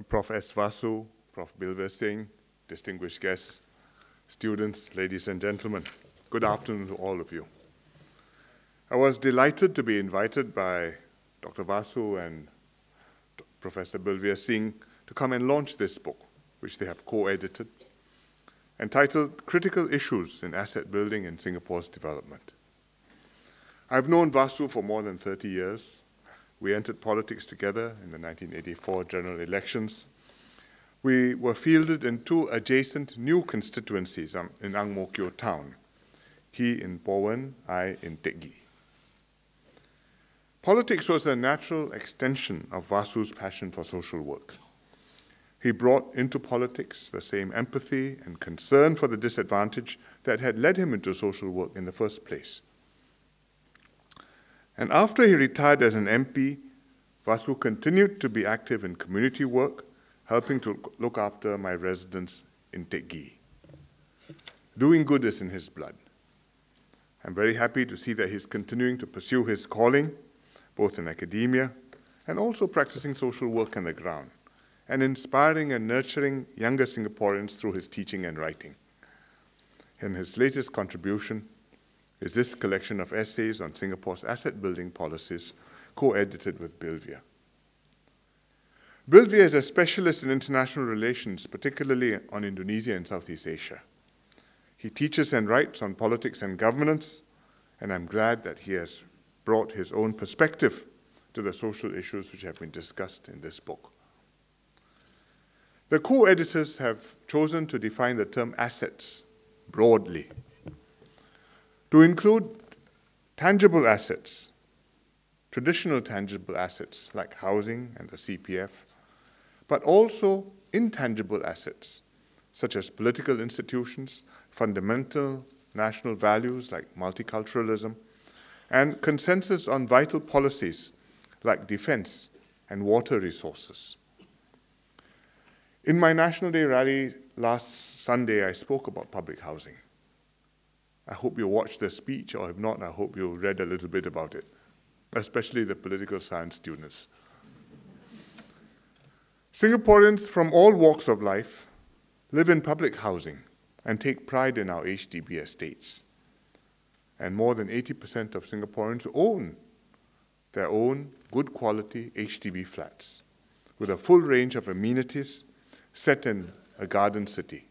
Prof. S. Vasu, Prof. Bilver Singh, distinguished guests, students, ladies and gentlemen, good afternoon to all of you. I was delighted to be invited by Dr. Vasu and Professor Bilver Singh to come and launch this book, which they have co-edited, entitled Critical Issues in Asset Building in Singapore's Development. I've known Vasu for more than 30 years. We entered politics together in the 1984 general elections. We were fielded in two adjacent new constituencies in Ang Mo Kio town. He in Bowen, I in Teck Ghee. Politics was a natural extension of Vasu's passion for social work. He brought into politics the same empathy and concern for the disadvantaged that had led him into social work in the first place. And after he retired as an MP, Vasu continued to be active in community work, helping to look after my residents in Teck Ghee. Doing good is in his blood. I'm very happy to see that he's continuing to pursue his calling, both in academia and also practicing social work on the ground, and inspiring and nurturing younger Singaporeans through his teaching and writing. And his latest contribution is this collection of essays on Singapore's asset building policies, co-edited with Bilver. Bilver is a specialist in international relations, particularly on Indonesia and Southeast Asia. He teaches and writes on politics and governance, and I'm glad that he has brought his own perspective to the social issues which have been discussed in this book. The co-editors have chosen to define the term assets broadly, to include tangible assets, traditional tangible assets like housing and the CPF, but also intangible assets such as political institutions, fundamental national values like multiculturalism, and consensus on vital policies like defense and water resources. In my National Day rally last Sunday, I spoke about public housing. I hope you watched the speech, or if not, I hope you read a little bit about it, especially the political science students. Singaporeans from all walks of life live in public housing and take pride in our HDB estates. And more than 80% of Singaporeans own their own good quality HDB flats with a full range of amenities set in a garden city.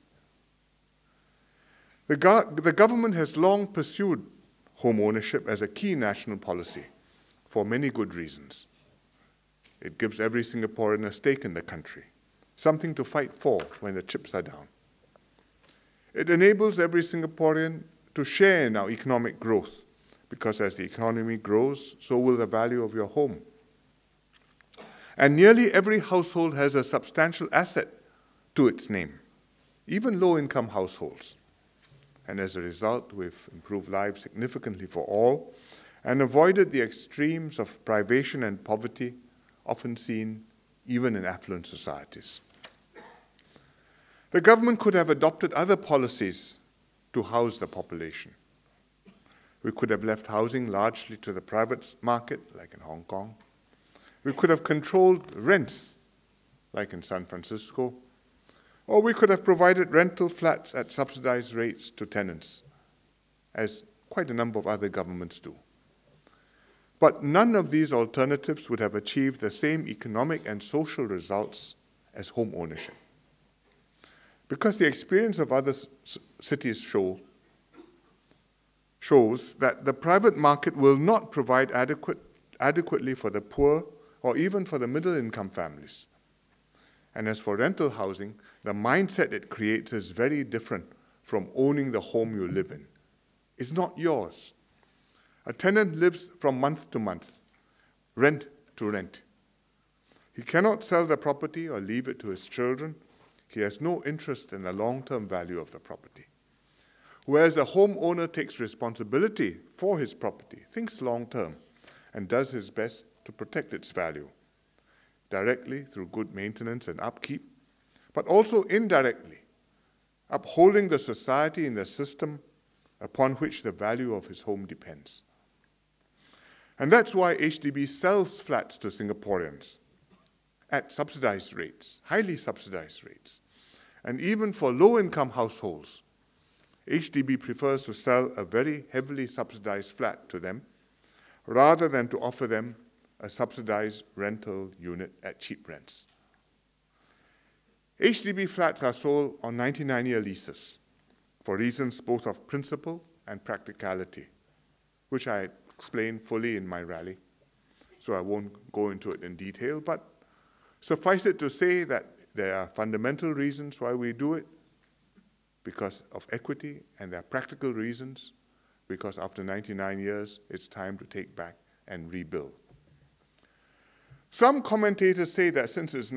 The government has long pursued home ownership as a key national policy for many good reasons. It gives every Singaporean a stake in the country, something to fight for when the chips are down. It enables every Singaporean to share in our economic growth, because as the economy grows, so will the value of your home. And nearly every household has a substantial asset to its name, even low-income households. And as a result, we've improved lives significantly for all and avoided the extremes of privation and poverty often seen even in affluent societies. The government could have adopted other policies to house the population. We could have left housing largely to the private market, like in Hong Kong. We could have controlled rents, like in San Francisco. Or we could have provided rental flats at subsidized rates to tenants, as quite a number of other governments do. But none of these alternatives would have achieved the same economic and social results as home ownership. Because the experience of other cities shows that the private market will not provide adequately for the poor or even for the middle-income families. And as for rental housing, the mindset it creates is very different from owning the home you live in. It's not yours. A tenant lives from month to month, rent to rent. He cannot sell the property or leave it to his children. He has no interest in the long-term value of the property. Whereas a homeowner takes responsibility for his property, thinks long-term, and does his best to protect its value, directly through good maintenance and upkeep, but also indirectly, upholding the society in the system upon which the value of his home depends. And that's why HDB sells flats to Singaporeans at subsidized rates, highly subsidized rates. And even for low-income households, HDB prefers to sell a very heavily subsidized flat to them rather than to offer them a subsidized rental unit at cheap rents. HDB flats are sold on 99-year leases for reasons both of principle and practicality, which I explained fully in my rally, so I won't go into it in detail, but suffice it to say that there are fundamental reasons why we do it, because of equity, and there are practical reasons, because after 99 years, it's time to take back and rebuild. Some commentators say that since it's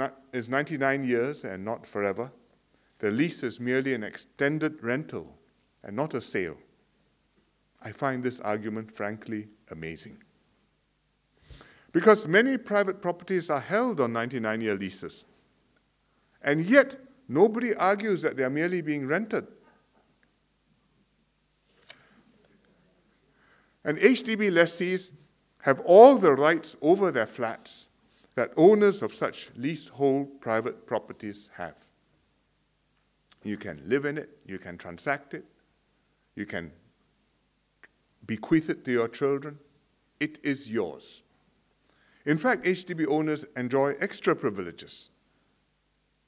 99 years and not forever, the lease is merely an extended rental and not a sale. I find this argument frankly amazing. Because many private properties are held on 99-year leases, and yet nobody argues that they are merely being rented. And HDB lessees have all the rights over their flats that owners of such leasehold private properties have. You can live in it, you can transact it, you can bequeath it to your children. It is yours. In fact, HDB owners enjoy extra privileges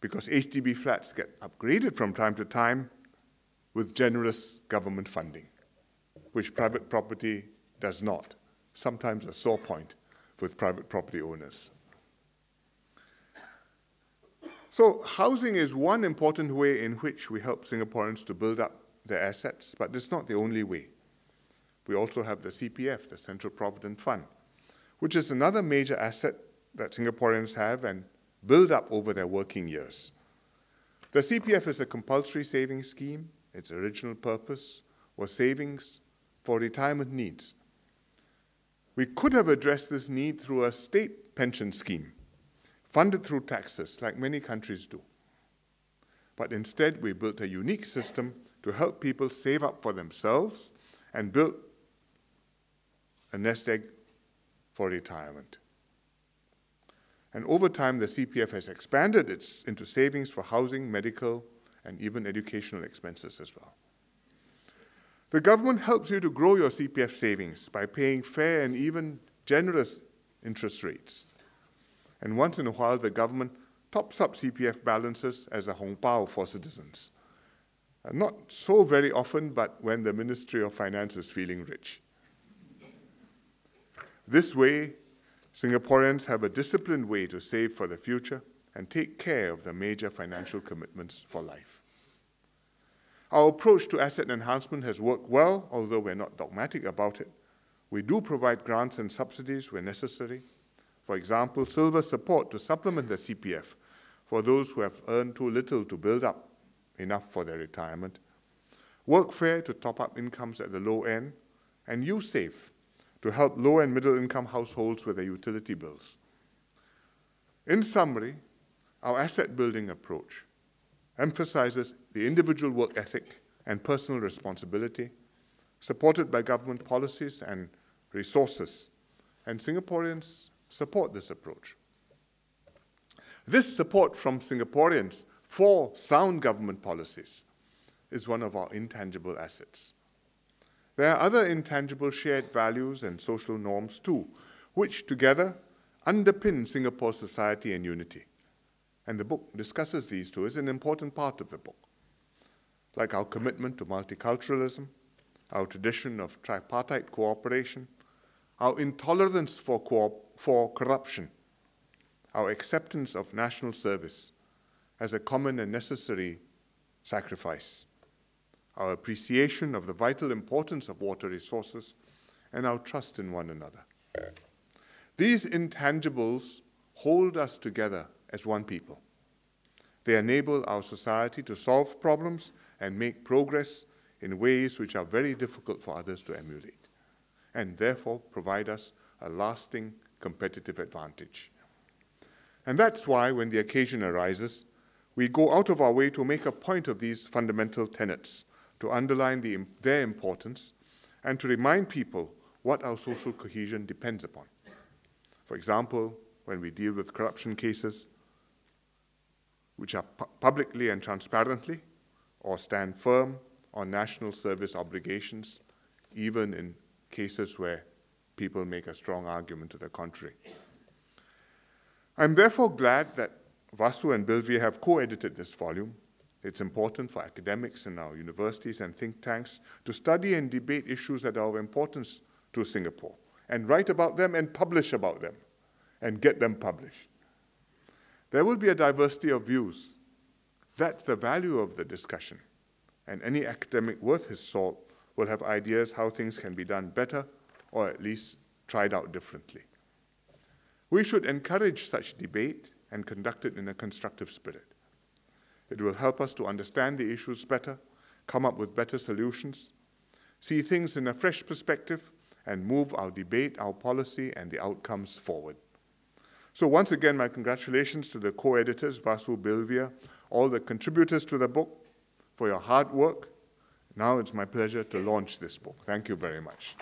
because HDB flats get upgraded from time to time with generous government funding, which private property does not. Sometimes a sore point with private property owners. So housing is one important way in which we help Singaporeans to build up their assets, but it's not the only way. We also have the CPF, the Central Provident Fund, which is another major asset that Singaporeans have and build up over their working years. The CPF is a compulsory savings scheme. Its original purpose was savings for retirement needs. We could have addressed this need through a state pension scheme, funded through taxes, like many countries do. But instead, we built a unique system to help people save up for themselves and build a nest egg for retirement. And over time, the CPF has expanded into savings for housing, medical, and even educational expenses as well. The government helps you to grow your CPF savings by paying fair and even generous interest rates. And once in a while, the government tops up CPF balances as a hong pao for citizens. And not so very often, but when the Ministry of Finance is feeling rich. This way, Singaporeans have a disciplined way to save for the future and take care of the major financial commitments for life. Our approach to asset enhancement has worked well, although we're not dogmatic about it. We do provide grants and subsidies where necessary. For example, silver support to supplement the CPF for those who have earned too little to build up enough for their retirement, workfare to top up incomes at the low end, and USAVE to help low and middle income households with their utility bills. In summary, our asset building approach emphasizes the individual work ethic and personal responsibility, supported by government policies and resources, and Singaporeans support this approach. This support from Singaporeans for sound government policies is one of our intangible assets. There are other intangible shared values and social norms too, which together underpin Singapore's society and unity. And the book discusses these too as an important part of the book, like our commitment to multiculturalism, our tradition of tripartite cooperation, our intolerance for corruption, our acceptance of national service as a common and necessary sacrifice, our appreciation of the vital importance of water resources, and our trust in one another. These intangibles hold us together as one people. They enable our society to solve problems and make progress in ways which are very difficult for others to emulate, and therefore provide us a lasting competitive advantage. And that's why, when the occasion arises, we go out of our way to make a point of these fundamental tenets, to underline their importance, and to remind people what our social cohesion depends upon. For example, when we deal with corruption cases, which are publicly and transparently, or stand firm on national service obligations, even in cases where people make a strong argument to the contrary. I'm therefore glad that Vasu and Bilvia have co-edited this volume. It's important for academics in our universities and think tanks to study and debate issues that are of importance to Singapore, and write about them and publish about them, and get them published. There will be a diversity of views. That's the value of the discussion, and any academic worth his salt will have ideas how things can be done better, or at least tried out differently. We should encourage such debate and conduct it in a constructive spirit. It will help us to understand the issues better, come up with better solutions, see things in a fresh perspective, and move our debate, our policy, and the outcomes forward. So once again, my congratulations to the co-editors, Vasu, Bilvia, all the contributors to the book, for your hard work. Now it's my pleasure to launch this book. Thank you very much.